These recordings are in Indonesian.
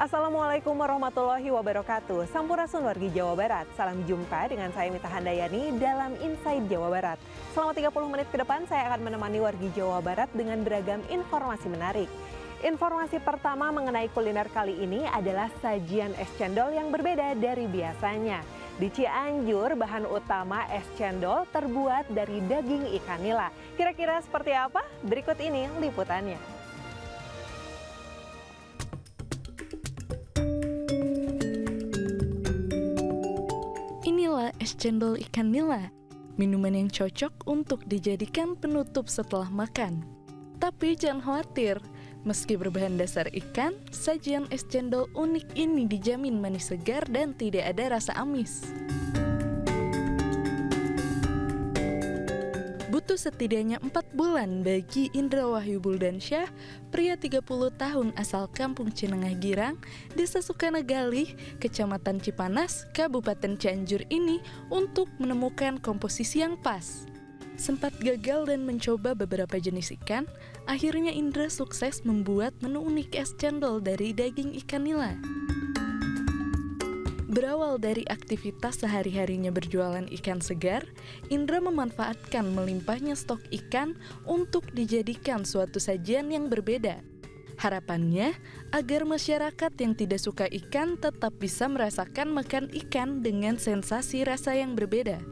Assalamualaikum warahmatullahi wabarakatuh. Sampurasun wargi Jawa Barat. Salam jumpa dengan saya Mita Handayani dalam Inside Jawa Barat. Selama 30 menit ke depan saya akan menemani wargi Jawa Barat dengan beragam informasi menarik. Informasi pertama mengenai kuliner kali ini adalah sajian es cendol yang berbeda dari biasanya. Di Cianjur, bahan utama es cendol terbuat dari daging ikan nila. Kira-kira seperti apa? Berikut ini liputannya. Inilah es cendol ikan nila, minuman yang cocok untuk dijadikan penutup setelah makan. Tapi jangan khawatir, meski berbahan dasar ikan, sajian es cendol unik ini dijamin manis segar dan tidak ada rasa amis. Butuh setidaknya 4 bulan bagi Indra Wahyu Buldansyah, pria 30 tahun asal Kampung Cinengah Girang, Desa Sukanagalih, Kecamatan Cipanas, Kabupaten Cianjur ini untuk menemukan komposisi yang pas. Sempat gagal dan mencoba beberapa jenis ikan, akhirnya Indra sukses membuat menu unik es cendol dari daging ikan nila. Berawal dari aktivitas sehari-harinya berjualan ikan segar, Indra memanfaatkan melimpahnya stok ikan untuk dijadikan suatu sajian yang berbeda. Harapannya, agar masyarakat yang tidak suka ikan tetap bisa merasakan makan ikan dengan sensasi rasa yang berbeda.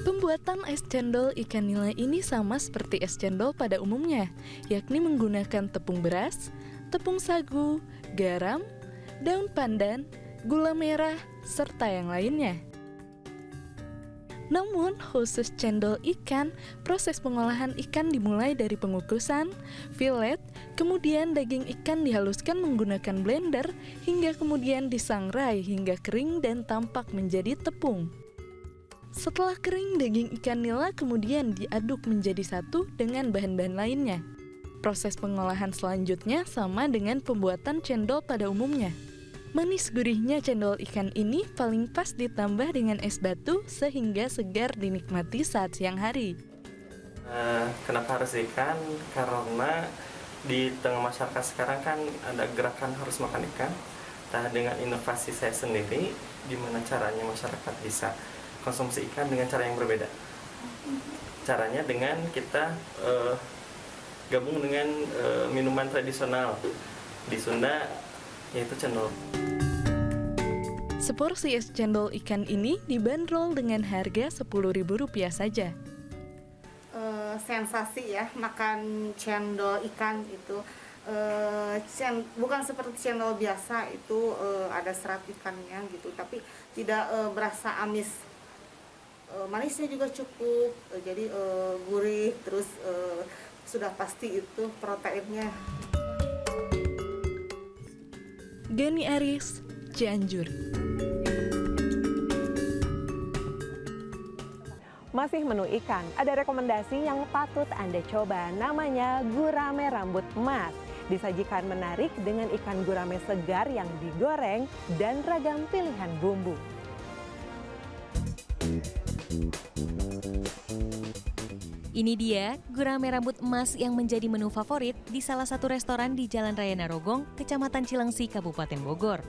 Pembuatan es cendol ikan nila ini sama seperti es cendol pada umumnya, yakni menggunakan tepung beras, tepung sagu, garam, daun pandan, gula merah, serta yang lainnya. Namun, khusus cendol ikan, proses pengolahan ikan dimulai dari pengukusan, filet, kemudian daging ikan dihaluskan menggunakan blender, hingga kemudian disangrai hingga kering dan tampak menjadi tepung. Setelah kering, daging ikan nila kemudian diaduk menjadi satu dengan bahan-bahan lainnya. Proses pengolahan selanjutnya sama dengan pembuatan cendol pada umumnya. Manis gurihnya cendol ikan ini paling pas ditambah dengan es batu sehingga segar dinikmati saat siang hari. Kenapa harus ikan? Karena di tengah masyarakat sekarang kan ada gerakan harus makan ikan. Nah, dengan inovasi saya sendiri, gimana caranya masyarakat bisa konsumsi ikan dengan cara yang berbeda. Caranya dengan kita gabung dengan minuman tradisional di Sunda, yaitu cendol. Seporsi es cendol ikan ini dibanderol dengan harga Rp10.000 saja. Sensasi ya, makan cendol ikan itu bukan seperti cendol biasa itu ada serat ikannya gitu, tapi tidak berasa amis. Manisnya juga cukup, jadi gurih, terus sudah pasti itu proteinnya. Gani Aris, Cianjur. Masih menu ikan, ada rekomendasi yang patut Anda coba, namanya gurame rambut emas. Disajikan menarik dengan ikan gurame segar yang digoreng dan ragam pilihan bumbu. Ini dia gurame rambut emas yang menjadi menu favorit di salah satu restoran di Jalan Raya Narogong, Kecamatan Cilengsi, Kabupaten Bogor.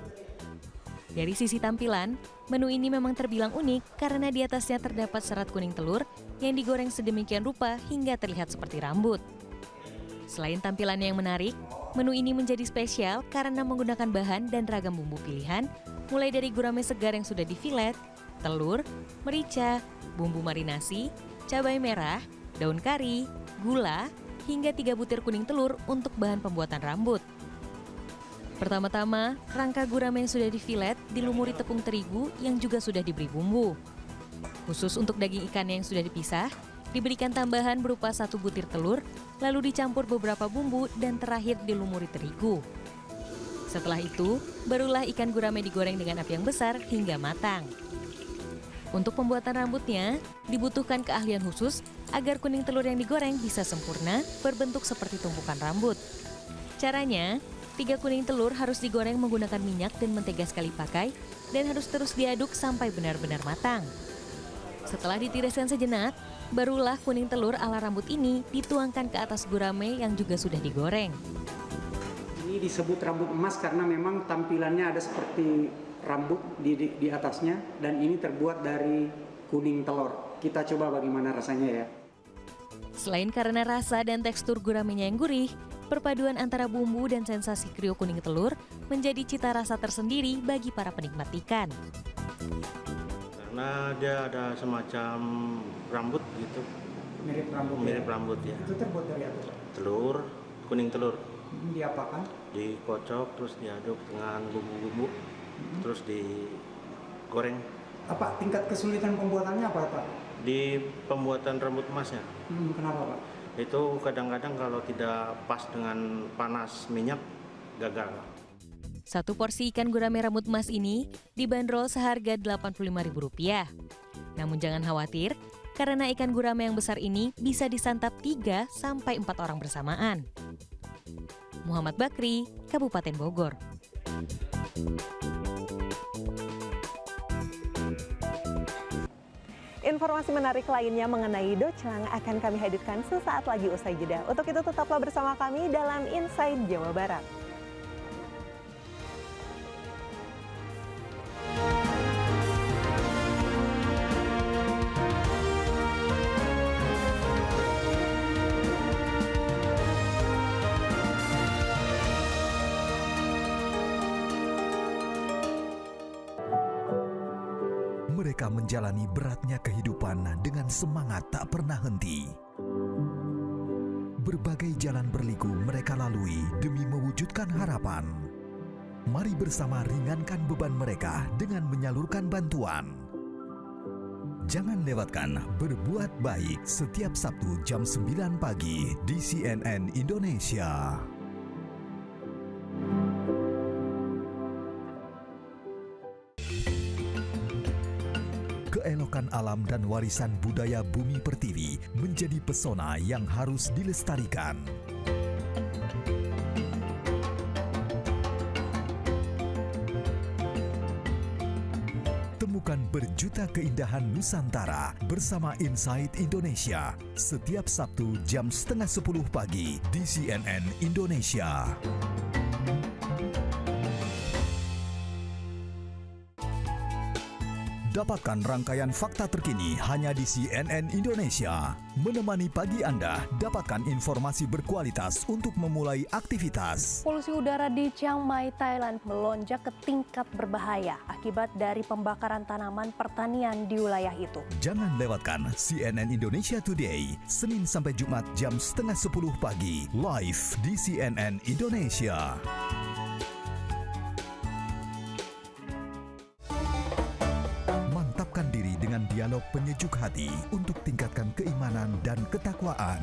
Dari sisi tampilan, menu ini memang terbilang unik karena di atasnya terdapat serat kuning telur yang digoreng sedemikian rupa hingga terlihat seperti rambut. Selain tampilannya yang menarik, menu ini menjadi spesial karena menggunakan bahan dan ragam bumbu pilihan, mulai dari gurame segar yang sudah difilet, telur, merica, bumbu marinasi, cabai merah, daun kari, gula, hingga 3 butir kuning telur untuk bahan pembuatan rambut. Pertama-tama, rangka gurame yang sudah difilet dilumuri tepung terigu yang juga sudah diberi bumbu. Khusus untuk daging ikan yang sudah dipisah, diberikan tambahan berupa 1 butir telur, lalu dicampur beberapa bumbu dan terakhir dilumuri terigu. Setelah itu, barulah ikan gurame digoreng dengan api yang besar hingga matang. Untuk pembuatan rambutnya, dibutuhkan keahlian khusus agar kuning telur yang digoreng bisa sempurna berbentuk seperti tumpukan rambut. Caranya, 3 kuning telur harus digoreng menggunakan minyak dan mentega sekali pakai dan harus terus diaduk sampai benar-benar matang. Setelah ditiriskan sejenak, barulah kuning telur ala rambut ini dituangkan ke atas gurame yang juga sudah digoreng. Ini Ini disebut rambut emas karena memang tampilannya ada seperti rambut di atasnya, dan ini terbuat dari kuning telur. Kita coba bagaimana rasanya ya. Selain karena rasa dan tekstur guramenya yang gurih, perpaduan antara bumbu dan sensasi kriuk kuning telur menjadi cita rasa tersendiri bagi para penikmat ikan. Karena dia ada semacam rambut gitu, mirip rambut ya. Itu terbuat dari apa? Telur, kuning telur. Diapakan? Dikocok terus diaduk dengan bumbu-bumbu, terus digoreng. Apa tingkat kesulitan pembuatannya apa Pak? Di pembuatan rambut emasnya, Kenapa Pak? itu kadang-kadang kalau tidak pas dengan panas minyak gagal. Satu porsi ikan gurame rambut emas ini dibanderol seharga Rp85.000. Namun jangan khawatir, karena ikan gurame yang besar ini bisa disantap 3 sampai 4 orang bersamaan. Muhammad Bakri, Kabupaten Bogor. Informasi menarik lainnya mengenai docang akan kami hadirkan sesaat lagi usai jeda. Untuk itu tetaplah bersama kami dalam Inside Jawa Barat. Mereka menjalani beratnya kehidupan dengan semangat tak pernah henti. Berbagai jalan berliku mereka lalui demi mewujudkan harapan. Mari bersama ringankan beban mereka dengan menyalurkan bantuan. Jangan lewatkan Berbuat Baik setiap Sabtu jam 9 pagi di CNN Indonesia. Keelokan alam dan warisan budaya Bumi Pertiwi menjadi pesona yang harus dilestarikan. Temukan berjuta keindahan Nusantara bersama Inside Indonesia setiap Sabtu jam 9:30 pagi di CNN Indonesia. Dapatkan rangkaian fakta terkini hanya di CNN Indonesia. Menemani pagi Anda, dapatkan informasi berkualitas untuk memulai aktivitas. Polusi udara di Chiang Mai, Thailand melonjak ke tingkat berbahaya akibat dari pembakaran tanaman pertanian di wilayah itu. Jangan lewatkan CNN Indonesia Today, Senin sampai Jumat jam 9:30 pagi, live di CNN Indonesia. Mantapkan diri dengan dialog penyejuk hati untuk tingkatkan keimanan dan ketakwaan.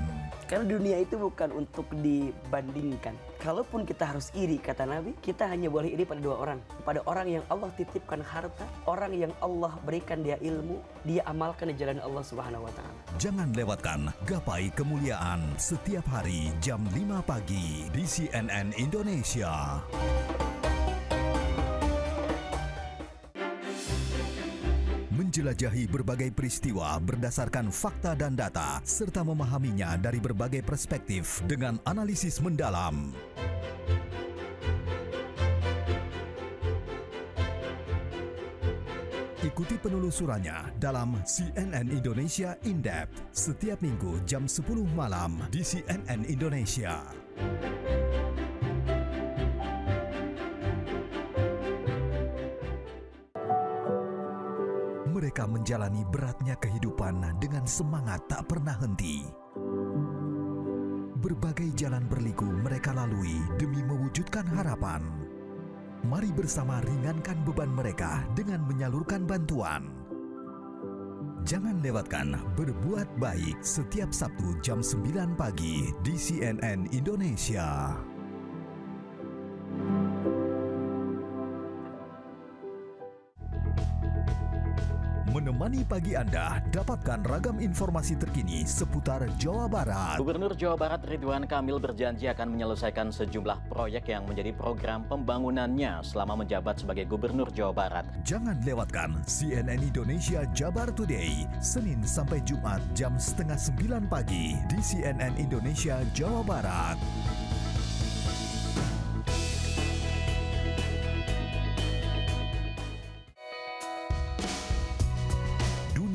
Karena dunia itu bukan untuk dibandingkan. Kalaupun kita harus iri, kata Nabi, kita hanya boleh iri pada 2 orang. Pada orang yang Allah titipkan harta, orang yang Allah berikan dia ilmu, dia amalkan di jalan Allah Subhanahu wa Ta'ala. Jangan lewatkan Gapai Kemuliaan setiap hari jam 5 pagi di CNN Indonesia. Menjelajahi berbagai peristiwa berdasarkan fakta dan data, serta memahaminya dari berbagai perspektif dengan analisis mendalam. Ikuti penelusurannya dalam CNN Indonesia In-Depth setiap minggu jam 10 malam di CNN Indonesia. Mereka menjalani beratnya kehidupan dengan semangat tak pernah henti. Berbagai jalan berliku mereka lalui demi mewujudkan harapan. Mari bersama ringankan beban mereka dengan menyalurkan bantuan. Jangan lewatkan Berbuat Baik setiap Sabtu jam 9 pagi di CNN Indonesia. Menemani pagi Anda, dapatkan ragam informasi terkini seputar Jawa Barat. Gubernur Jawa Barat Ridwan Kamil berjanji akan menyelesaikan sejumlah proyek yang menjadi program pembangunannya selama menjabat sebagai Gubernur Jawa Barat. Jangan lewatkan CNN Indonesia Jabar Today, Senin sampai Jumat jam 8:30 pagi di CNN Indonesia Jawa Barat.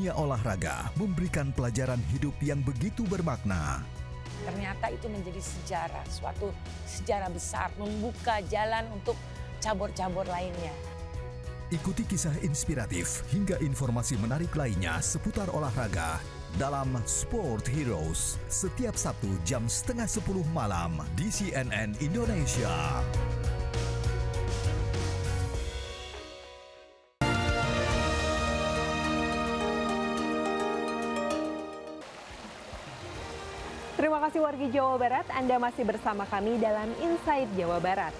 Dunia olahraga memberikan pelajaran hidup yang begitu bermakna. Ternyata itu menjadi sejarah, suatu sejarah besar, membuka jalan untuk cabur-cabur lainnya. Ikuti kisah inspiratif hingga informasi menarik lainnya seputar olahraga dalam Sport Heroes setiap Sabtu jam 9:30 malam di CNN Indonesia. Terima kasih wargi Jawa Barat, Anda masih bersama kami dalam Inside Jawa Barat.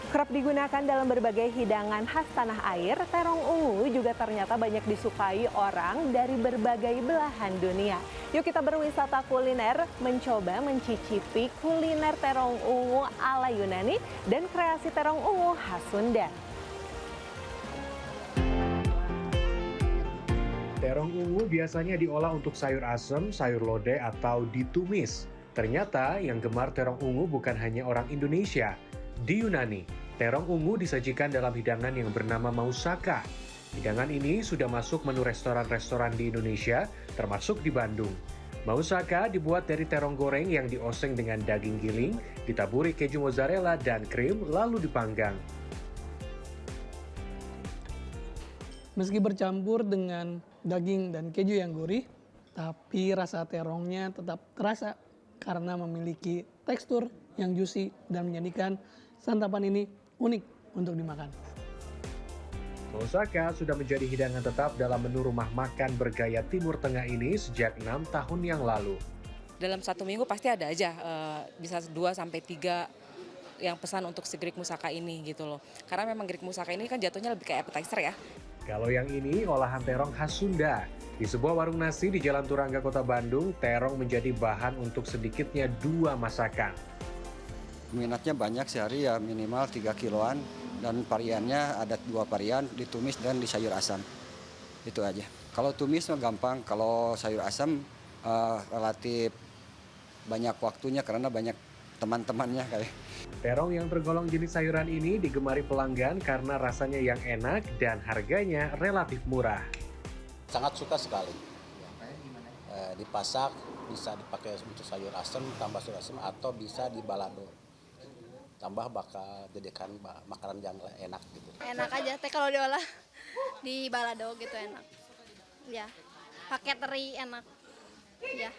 Kerap digunakan dalam berbagai hidangan khas tanah air, terong ungu juga ternyata banyak disukai orang dari berbagai belahan dunia. Yuk kita berwisata kuliner, mencoba mencicipi kuliner terong ungu ala Yunani dan kreasi terong ungu khas Sunda. Terong ungu biasanya diolah untuk sayur asem, sayur lodeh, atau ditumis. Ternyata yang gemar terong ungu bukan hanya orang Indonesia. Di Yunani, terong ungu disajikan dalam hidangan yang bernama moussaka. Hidangan ini sudah masuk menu restoran-restoran di Indonesia, termasuk di Bandung. Moussaka dibuat dari terong goreng yang dioseng dengan daging giling, ditaburi keju mozzarella dan krim, lalu dipanggang. Meski bercampur dengan daging dan keju yang gurih, tapi rasa terongnya tetap terasa karena memiliki tekstur yang juicy dan menjadikan santapan ini unik untuk dimakan. Moussaka sudah menjadi hidangan tetap dalam menu rumah makan bergaya Timur Tengah ini sejak 6 tahun yang lalu. Dalam 1 minggu pasti ada aja, bisa 2-3 yang pesan untuk si Greek moussaka ini gitu loh. Karena memang Greek moussaka ini kan jatuhnya lebih kayak appetizer ya. Kalau yang ini olahan terong khas Sunda. Di sebuah warung nasi di Jalan Turangga, Kota Bandung, terong menjadi bahan untuk sedikitnya 2 masakan. Minatnya banyak sehari ya minimal 3 kiloan dan variannya ada 2 varian, ditumis dan di sayur asam. Itu aja. Kalau tumis mah gampang, kalau sayur asam relatif banyak waktunya karena banyak teman-temannya kayak. Terong yang tergolong jenis sayuran ini digemari pelanggan karena rasanya yang enak dan harganya relatif murah. Sangat suka sekali. Dipasak, bisa dipakai untuk sayur asam, tambah sayur asam atau bisa di balado. Tambah bakal jadikan makanan yang enak gitu. Enak aja teh kalau diolah di balado gitu enak. Ya, pakai teri enak. Ya,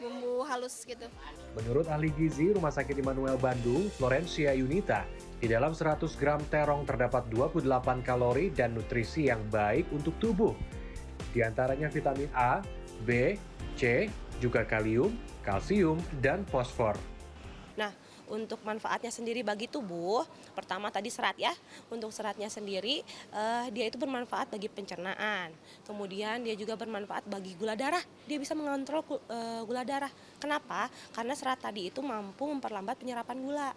bumbu halus gitu. Menurut ahli gizi Rumah Sakit Immanuel Bandung, Florencia Yunita, di dalam 100 gram terong terdapat 28 kalori dan nutrisi yang baik untuk tubuh. Di antaranya vitamin A, B, C, juga kalium, kalsium, dan fosfor. Nah, untuk manfaatnya sendiri bagi tubuh, pertama tadi serat ya. Untuk seratnya sendiri, dia itu bermanfaat bagi pencernaan. Kemudian dia juga bermanfaat bagi gula darah. Dia bisa mengontrol gula darah. Kenapa? Karena serat tadi itu mampu memperlambat penyerapan gula.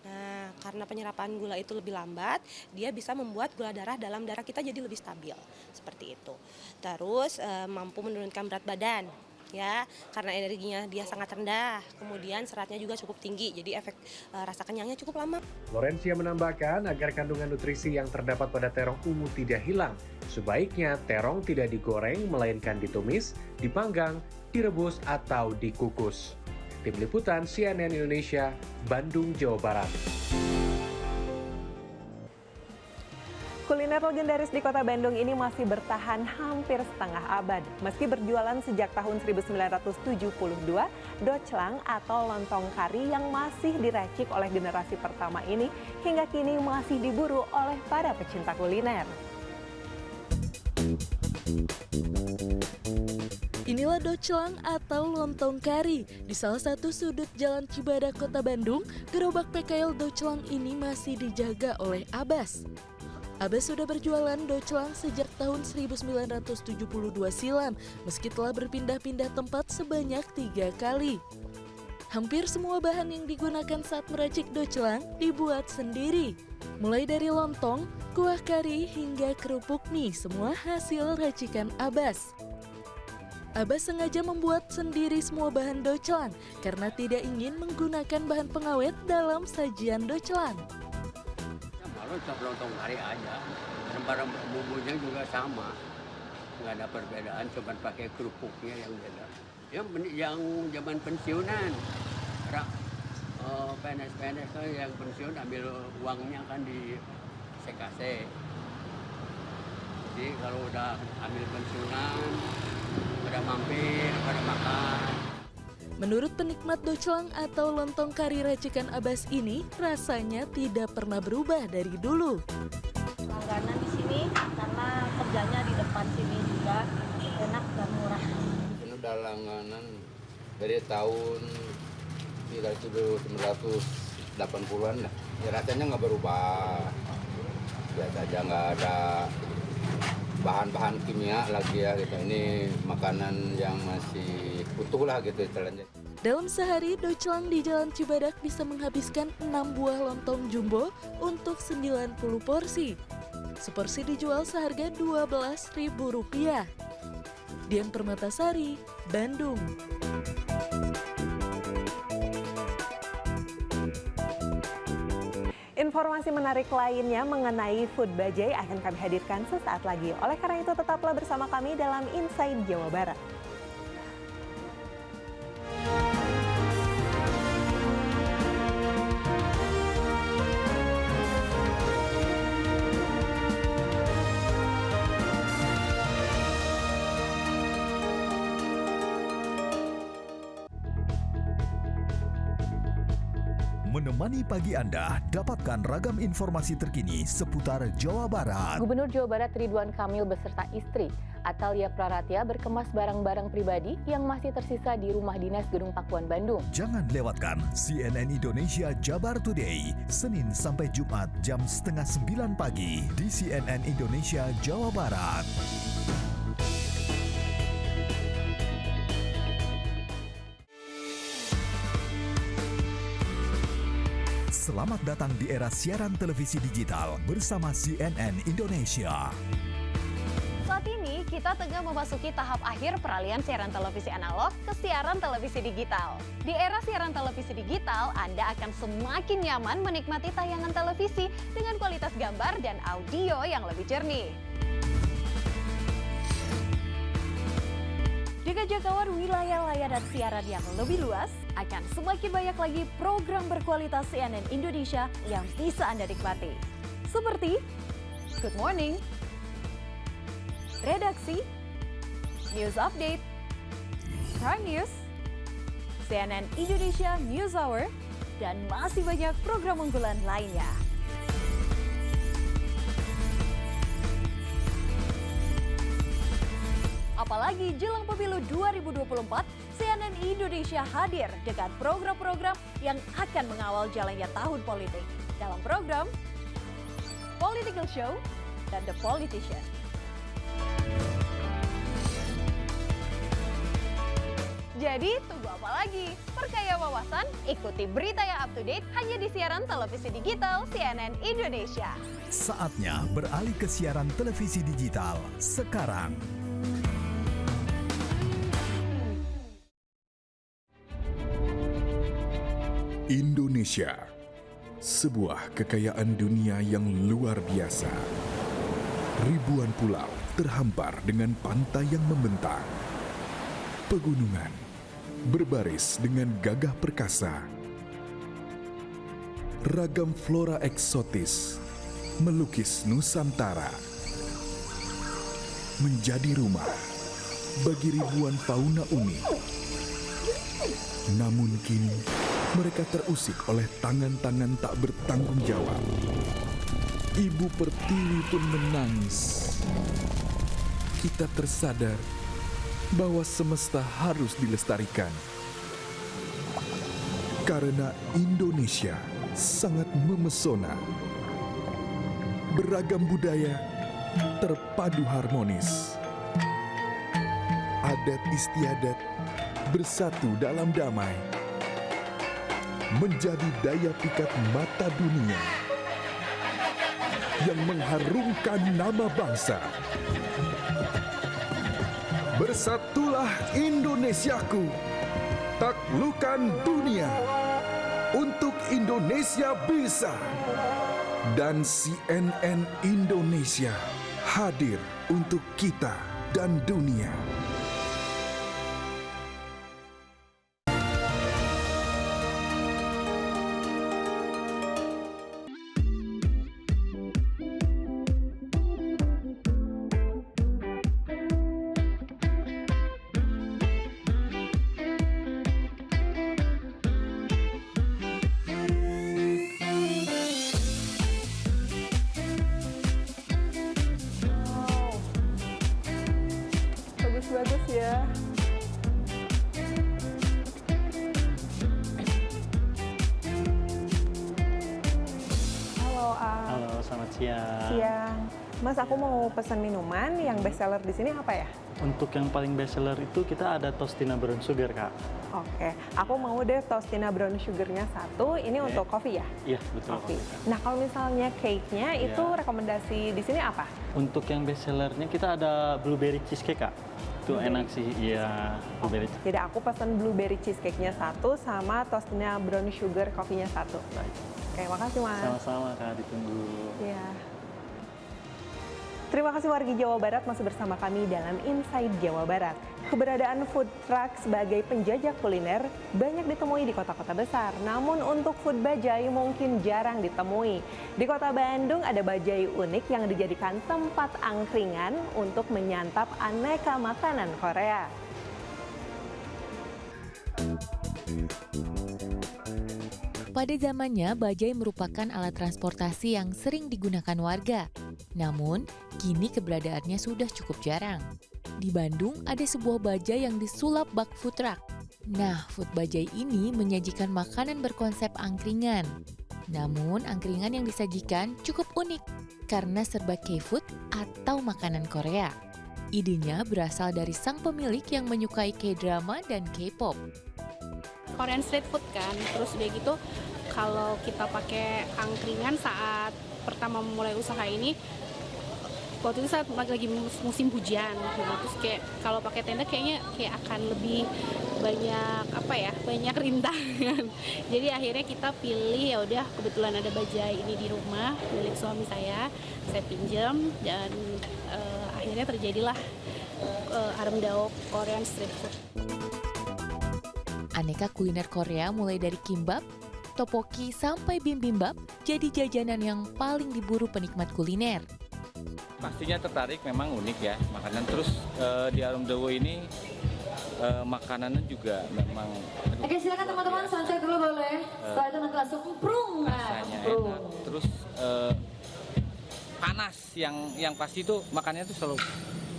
Nah, karena penyerapan gula itu lebih lambat, dia bisa membuat gula darah dalam darah kita jadi lebih stabil. Seperti itu. Terus mampu menurunkan berat badan. Ya, karena energinya dia sangat rendah, kemudian seratnya juga cukup tinggi, jadi efek rasa kenyangnya cukup lama. Florencia menambahkan agar kandungan nutrisi yang terdapat pada terong ungu tidak hilang, sebaiknya terong tidak digoreng melainkan ditumis, dipanggang, direbus atau dikukus. Tim Liputan CNN Indonesia, Bandung, Jawa Barat. Kuliner legendaris di kota Bandung ini masih bertahan hampir setengah abad. Meski berjualan sejak tahun 1972, doclang atau lontong kari yang masih diracik oleh generasi pertama ini hingga kini masih diburu oleh para pecinta kuliner. Inilah doclang atau lontong kari. Di salah satu sudut Jalan Cibadak, Kota Bandung, gerobak PKL doclang ini masih dijaga oleh Abbas. Abbas sudah berjualan doclang sejak tahun 1972 silam, meski telah berpindah-pindah tempat sebanyak 3 kali. Hampir semua bahan yang digunakan saat meracik doclang dibuat sendiri. Mulai dari lontong, kuah kari, hingga kerupuk mie, semua hasil racikan Abbas. Abbas sengaja membuat sendiri semua bahan doclang karena tidak ingin menggunakan bahan pengawet dalam sajian doclang. Kalau lontong kari aja, barang bumbunya juga sama. nggak ada perbedaan, cuma pakai kerupuknya yang beda. Yang zaman pensiunan, PNS kan yang pensiun ambil uangnya kan di sekase. Jadi kalau udah ambil pensiunan, pada mampir, pada makan. Menurut penikmat doclang atau lontong kari racikan Abbas ini, rasanya tidak pernah berubah dari dulu. Langganan di sini karena kerjanya di depan sini juga enak dan murah. Ini udah langganan dari tahun 1980-an lah. Ya, rasanya nggak berubah. Biasa aja, nggak ada bahan-bahan kimia lagi ya gitu. Ini makanan yang masih utuh lah gitu istilahnya. Dalam sehari, doclang di Jalan Cibadak bisa menghabiskan 6 buah lontong jumbo untuk 90 porsi. Seporsi dijual seharga Rp12.000. Dian Permatasari, Bandung. Informasi menarik lainnya mengenai Food Bajai akan kami hadirkan sesaat lagi. Oleh karena itu tetaplah bersama kami dalam Inside Jawa Barat. Menemani pagi Anda, dapatkan ragam informasi terkini seputar Jawa Barat. Gubernur Jawa Barat Ridwan Kamil beserta istri, Atalia Praratya berkemas barang-barang pribadi yang masih tersisa di rumah dinas Gedung Pakuan, Bandung. Jangan lewatkan CNN Indonesia Jabar Today, Senin sampai Jumat jam 8:30 pagi di CNN Indonesia Jawa Barat. Selamat datang di era siaran televisi digital bersama CNN Indonesia. Saat ini kita tengah memasuki tahap akhir peralihan siaran televisi analog ke siaran televisi digital. Di era siaran televisi digital, Anda akan semakin nyaman menikmati tayangan televisi dengan kualitas gambar dan audio yang lebih jernih. Dengan jangkauan wilayah layanan siaran yang lebih luas, akan semakin banyak lagi program berkualitas CNN Indonesia yang bisa Anda nikmati. Seperti Good Morning, Redaksi, News Update, Prime News, CNN Indonesia News Hour, dan masih banyak program unggulan lainnya. Apalagi jelang pemilu 2024, CNN Indonesia hadir dengan program-program yang akan mengawal jalannya tahun politik. Dalam program Political Show dan The Politician. Jadi tunggu apa lagi? Perkaya wawasan, ikuti berita yang up to date hanya di siaran televisi digital CNN Indonesia. Saatnya beralih ke siaran televisi digital sekarang. Indonesia, sebuah kekayaan dunia yang luar biasa. Ribuan pulau terhampar dengan pantai yang membentang. Pegunungan berbaris dengan gagah perkasa. Ragam flora eksotis melukis Nusantara. Menjadi rumah bagi ribuan fauna unik. Namun kini mereka terusik oleh tangan-tangan tak bertanggung jawab. Ibu Pertiwi pun menangis. Kita tersadar bahwa semesta harus dilestarikan. Karena Indonesia sangat memesona. Beragam budaya terpadu harmonis. Adat istiadat bersatu dalam damai. Menjadi daya pikat mata dunia yang mengharumkan nama bangsa. Bersatulah Indonesiaku, taklukkan dunia, untuk Indonesia bisa. Dan CNN Indonesia hadir untuk kita. dan dunia. Bagus ya. Halo, Halo, selamat siang. Siang. Mas, aku mau pesan minuman. Yang best seller di sini apa ya? Untuk yang paling best seller itu kita ada Tostina Brown Sugar, Kak. Oke, aku mau deh Tostina Brown Sugar-nya 1. Ini untuk kopi ya? Iya, betul. Kopi. Nah, kalau misalnya cake-nya itu rekomendasi di sini apa? Untuk yang best sellernya kita ada blueberry cheesecake, Kak. Itu enak sih, iya, blueberry. Jadi aku pesan blueberry cheesecake-nya 1 sama Tostina Brown Sugar kopinya 1. Baik. Oke, makasih Mas. Sama-sama, Kak, ditunggu. Iya. Terima kasih wargi Jawa Barat masih bersama kami dalam Inside Jawa Barat. Keberadaan food truck sebagai penjajah kuliner banyak ditemui di kota-kota besar. Namun untuk food bajai mungkin jarang ditemui. Di kota Bandung ada bajai unik yang dijadikan tempat angkringan untuk menyantap aneka makanan Korea. Pada zamannya, bajai merupakan alat transportasi yang sering digunakan warga. Namun, kini keberadaannya sudah cukup jarang. Di Bandung, ada sebuah bajai yang disulap bak food truck. Nah, food bajai ini menyajikan makanan berkonsep angkringan. Namun, angkringan yang disajikan cukup unik karena serba K-food atau makanan Korea. Idenya berasal dari sang pemilik yang menyukai K-drama dan K-pop. Korean street food kan, terus udah gitu kalau kita pakai angkringan saat pertama memulai usaha ini, waktu itu saat lagi musim hujan, nah, terus kayak kalau pakai tenda kayaknya kayak akan lebih banyak rintangan. Jadi akhirnya kita pilih, ya udah kebetulan ada bajai ini di rumah milik suami saya pinjam dan akhirnya terjadilah Armdao Korean street food. Aneka kuliner Korea mulai dari kimbap, tteokbokki sampai bibimbap jadi jajanan yang paling diburu penikmat kuliner. Pastinya tertarik, memang unik ya makanan. Terus di Armdao ini makanannya juga memang. Oke, silakan teman-teman soundcheck dulu boleh. Setelah itu nanti langsung emprung. Rasanya enak. Terus panas, yang pasti itu makannya tuh selalu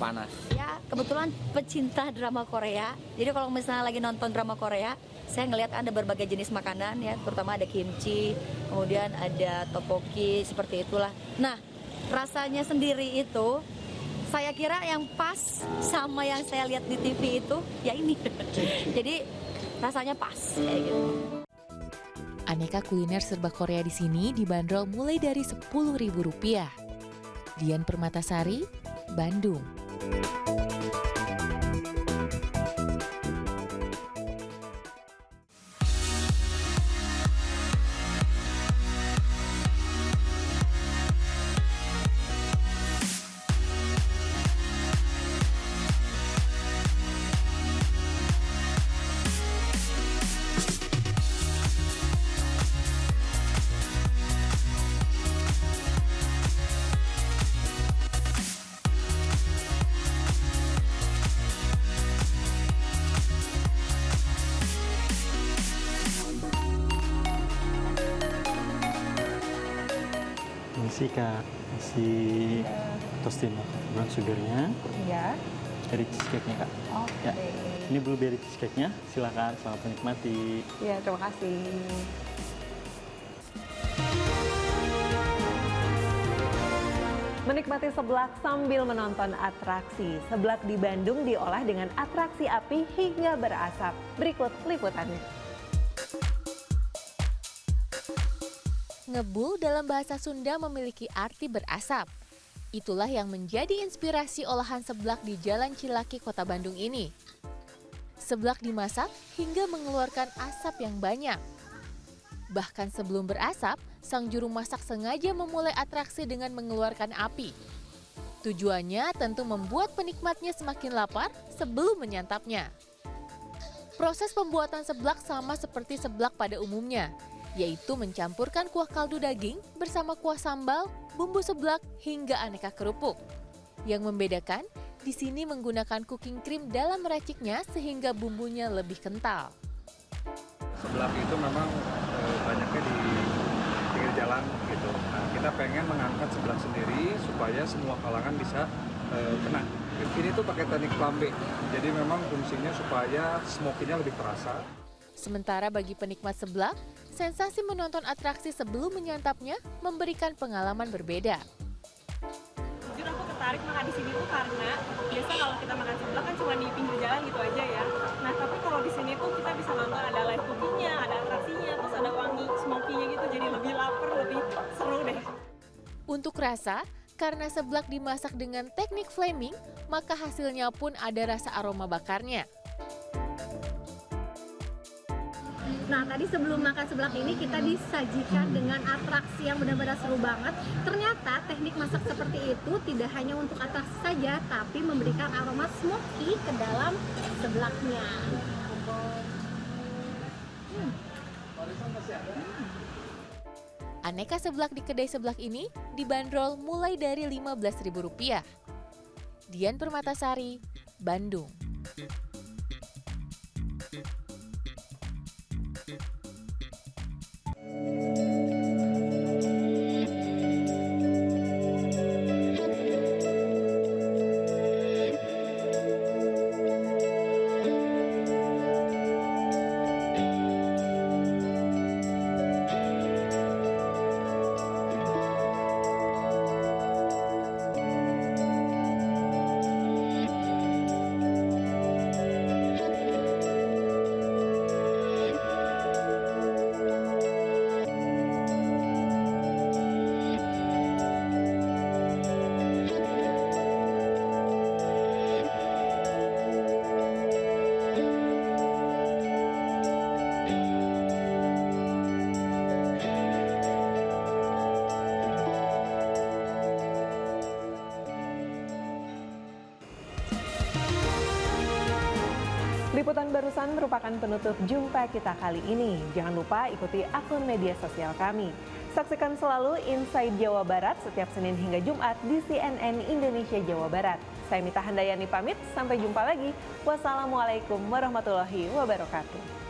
panas. Ya, kebetulan pecinta drama Korea. Jadi kalau misalnya lagi nonton drama Korea, saya ngelihat ada berbagai jenis makanan ya, terutama ada kimchi, kemudian ada tteokbokki, seperti itulah. Nah, rasanya sendiri itu saya kira yang pas sama yang saya lihat di TV itu ya ini. Jadi rasanya pas kayak gitu. Aneka kuliner serba Korea di sini dibanderol mulai dari Rp10.000. Dian Permatasari, Bandung. Isi, Kak, isi Tostina Brown Sugar-nya. Iya. Dari cheesecake-nya, Kak. Oke. Ya. Ini blueberry cheesecake-nya. Silakan, selamat menikmati. Iya, terima kasih. Menikmati seblak sambil menonton atraksi. Seblak di Bandung diolah dengan atraksi api hingga berasap. Berikut liputannya. Ngebul dalam bahasa Sunda memiliki arti berasap. Itulah yang menjadi inspirasi olahan seblak di Jalan Cilaki, Kota Bandung ini. Seblak dimasak hingga mengeluarkan asap yang banyak. Bahkan sebelum berasap, sang juru masak sengaja memulai atraksi dengan mengeluarkan api. Tujuannya tentu membuat penikmatnya semakin lapar sebelum menyantapnya. Proses pembuatan seblak sama seperti seblak pada umumnya, yaitu mencampurkan kuah kaldu daging bersama kuah sambal, bumbu seblak, hingga aneka kerupuk. Yang membedakan, di sini menggunakan cooking cream dalam meraciknya sehingga bumbunya lebih kental. Seblak itu memang banyaknya di pinggir jalan gitu. Nah, kita pengen mengangkat seblak sendiri supaya semua kalangan bisa kena. Ini tuh pakai teknik flambe, jadi memang fungsinya supaya smoky-nya lebih terasa. Sementara bagi penikmat seblak, sensasi menonton atraksi sebelum menyantapnya memberikan pengalaman berbeda. Jujur aku tertarik makan di sini tuh karena biasa kalau kita makan seblak kan cuma di pinggir jalan gitu aja ya. Nah tapi kalau di sini tuh kita bisa nonton ada live cooking-nya, ada atraksinya, terus ada wangi smoky-nya gitu, jadi lebih lapar, lebih seru deh. Untuk rasa, karena seblak dimasak dengan teknik flaming, maka hasilnya pun ada rasa aroma bakarnya. Nah, tadi sebelum makan seblak ini kita disajikan dengan atraksi yang benar-benar seru banget. Ternyata teknik masak seperti itu tidak hanya untuk atraksi saja, tapi memberikan aroma smoky ke dalam seblaknya. Aneka seblak di kedai seblak ini dibanderol mulai dari Rp15.000. Dian Permatasari, Bandung. Liputan barusan merupakan penutup jumpa kita kali ini. Jangan lupa ikuti akun media sosial kami. Saksikan selalu Inside Jawa Barat setiap Senin hingga Jumat di CNN Indonesia Jawa Barat. Saya Mita Handayani pamit, sampai jumpa lagi. Wassalamualaikum warahmatullahi wabarakatuh.